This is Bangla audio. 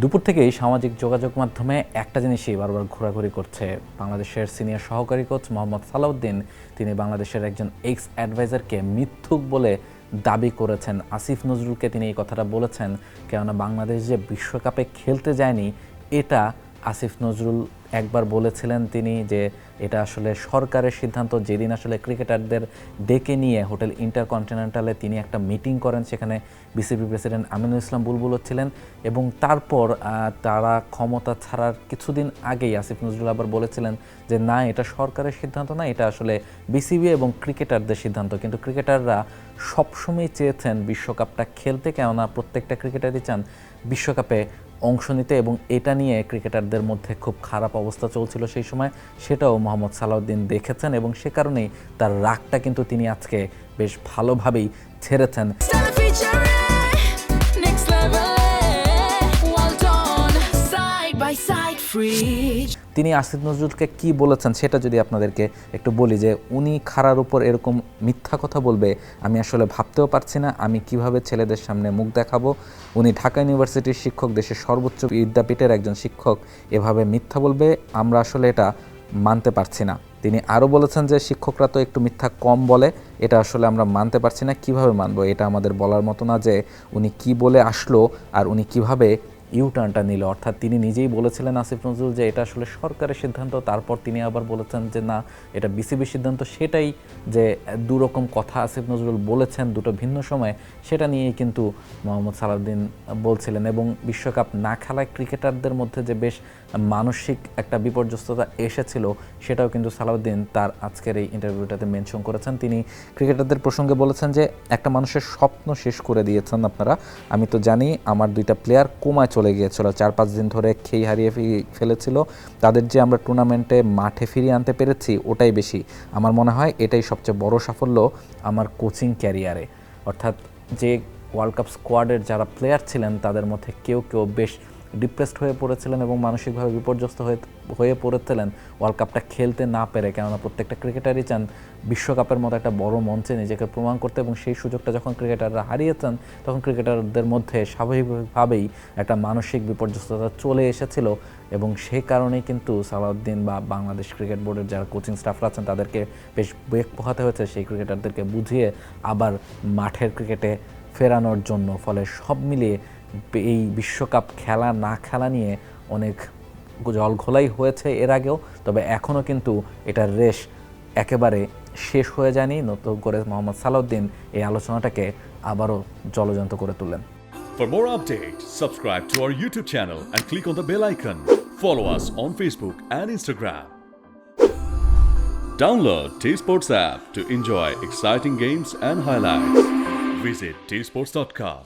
দুপুর থেকেই সামাজিক যোগাযোগ মাধ্যমে একটা জিনিসই বারবার ঘোরাঘুরি করছে। বাংলাদেশের সিনিয়র সহকারী কোচ মোহাম্মদ সালাউদ্দিন তিনি বাংলাদেশের একজন এক্স অ্যাডভাইজারকে মিথ্যুক বলে দাবি করেছেন। আসিফ নজরুলকে তিনি এই কথাটা বলেছেন, কেননা বাংলাদেশ যে বিশ্বকাপে খেলতে যায়নি এটা আসিফ নজরুল একবার বলেছিলেন তিনি যে এটা আসলে সরকারের সিদ্ধান্ত। যেদিন আসলে ক্রিকেটারদের ডেকে নিয়ে হোটেল ইন্টারকন্টিনেন্টালে তিনি একটা মিটিং করেন, সেখানে বিসিবি প্রেসিডেন্ট আমিনুল ইসলাম বুলবুল ছিলেন এবং তারপর তারা ক্ষমতা ছাড়ার কিছুদিন আগেই আসিফ নজরুল আবার বলেছিলেন যে না, এটা সরকারের সিদ্ধান্ত না, এটা আসলে বিসিবি এবং ক্রিকেটারদের সিদ্ধান্ত। কিন্তু ক্রিকেটাররা সবসময় চেয়েছেন বিশ্বকাপটা খেলতে, কেননা প্রত্যেকটা ক্রিকেটারই চান বিশ্বকাপে অংশ নিতে, এবং এটা নিয়ে ক্রিকেটারদের মধ্যে খুব খারাপ অবস্থা চলছিল সেই সময়, সেটাও মোহাম্মদ সালাউদ্দিন দেখেছেন এবং সে কারণেই তার রাগটা কিন্তু তিনি আজকে বেশ ভালোভাবেই ছেড়েছেন। তিনি আসিফ নজরুলকে কি বলেছেন সেটা যদি আপনাদেরকে একটু বলি, যে উনি খাড়ার উপর এরকম মিথ্যা কথা বলবে আমি আসলে ভাবতেও পারছি না। আমি কিভাবে ছেলেদের সামনে মুখ দেখাবো? উনি ঢাকা ইউনিভার্সিটির শিক্ষক, দেশের সর্বোচ্চ বিদ্যাপীঠের একজন শিক্ষক, এভাবে মিথ্যা বলবে আমরা আসলে এটা মানতে পারছি না। তিনি আরও বলেছেন যে শিক্ষকরা তো একটু মিথ্যা কম বলে, এটা আসলে আমরা মানতে পারছি না। কিভাবে মানবো? এটা আমাদের বলার মতো না যে উনি কি বলে আসলো আর উনি কিভাবে ইউটার্নটা নিল। অর্থাৎ তিনি নিজেই বলেছিলেন আসিফ নজরুল যে এটা আসলে সরকারের সিদ্ধান্ত, তারপর তিনি আবার বলেছেন যে না, এটা বিসিবির সিদ্ধান্ত। সেটাই যে দুরকম কথা আসিফ নজরুল বলেছেন দুটো ভিন্ন সময়ে, সেটা নিয়েই কিন্তু মোহাম্মদ সালাউদ্দিন বলছিলেন। এবং বিশ্বকাপ না খেলায় ক্রিকেটারদের মধ্যে যে বেশ মানসিক একটা বিপর্যস্ততা এসেছিল, সেটাও কিন্তু সালাউদ্দিন তার আজকের এই ইন্টারভিউটাতে মেনশন করেছেন। তিনি ক্রিকেটারদের প্রসঙ্গে বলেছেন যে একটা মানুষের স্বপ্ন শেষ করে দিয়েছেন আপনারা। আমি তো জানি আমার দুইটা প্লেয়ার কোমায় চলে গিয়েছিল, 4-5 দিন ধরে খেই হারিয়ে ফেলেছিল, তাদের যে আমরা টুর্নামেন্টে মাঠে ফিরিয়ে আনতে পেরেছি ওটাই বেশি। আমার মনে হয় এটাই সবচেয়ে বড় সাফল্য আমার কোচিং ক্যারিয়ারে। অর্থাৎ যে ওয়ার্ল্ড কাপ স্কোয়াডের যারা প্লেয়ার ছিলেন তাদের মধ্যে কেউ কেউ বেশ ডিপ্রেসড হয়ে পড়েছিলেন এবং মানসিকভাবে বিপর্যস্ত হয়ে পড়েছিলেন ওয়ার্ল্ড কাপটা খেলতে না পেরে, কেননা প্রত্যেকটা ক্রিকেটারই চান বিশ্বকাপের মতো একটা বড় মঞ্চে নিজেকে প্রমাণ করতে, এবং সেই সুযোগটা যখন ক্রিকেটাররা হারিয়েছেন তখন ক্রিকেটারদের মধ্যে স্বাভাবিকভাবেই একটা মানসিক বিপর্যস্ততা চলে এসেছিল। এবং সেই কারণেই কিন্তু সালাউদ্দিন বা বাংলাদেশ ক্রিকেট বোর্ডের যারা কোচিং স্টাফরা আছেন তাদেরকে বেশ বেগ পোহাতে হয়েছে সেই ক্রিকেটারদেরকে বুঝিয়ে আবার মাঠের ক্রিকেটে ফেরানোর জন্য। ফলে সব মিলিয়ে এই বিশ্বকাপ খেলা না খেলা নিয়ে অনেক জলঘোলাই হয়েছে এর আগেও, তবে এখনও কিন্তু এটার রেশ একেবারে শেষ হয়ে যায়নি। নতুন করে মোহাম্মদ সালাউদ্দিন এই আলোচনাটাকে আবারও জলজন্ত করে তুললেন। For more updates, subscribe to our YouTube channel and click on the bell icon. Follow us on Facebook and Instagram. Download T-Sports app to enjoy exciting games and highlights. Visit tsports.com.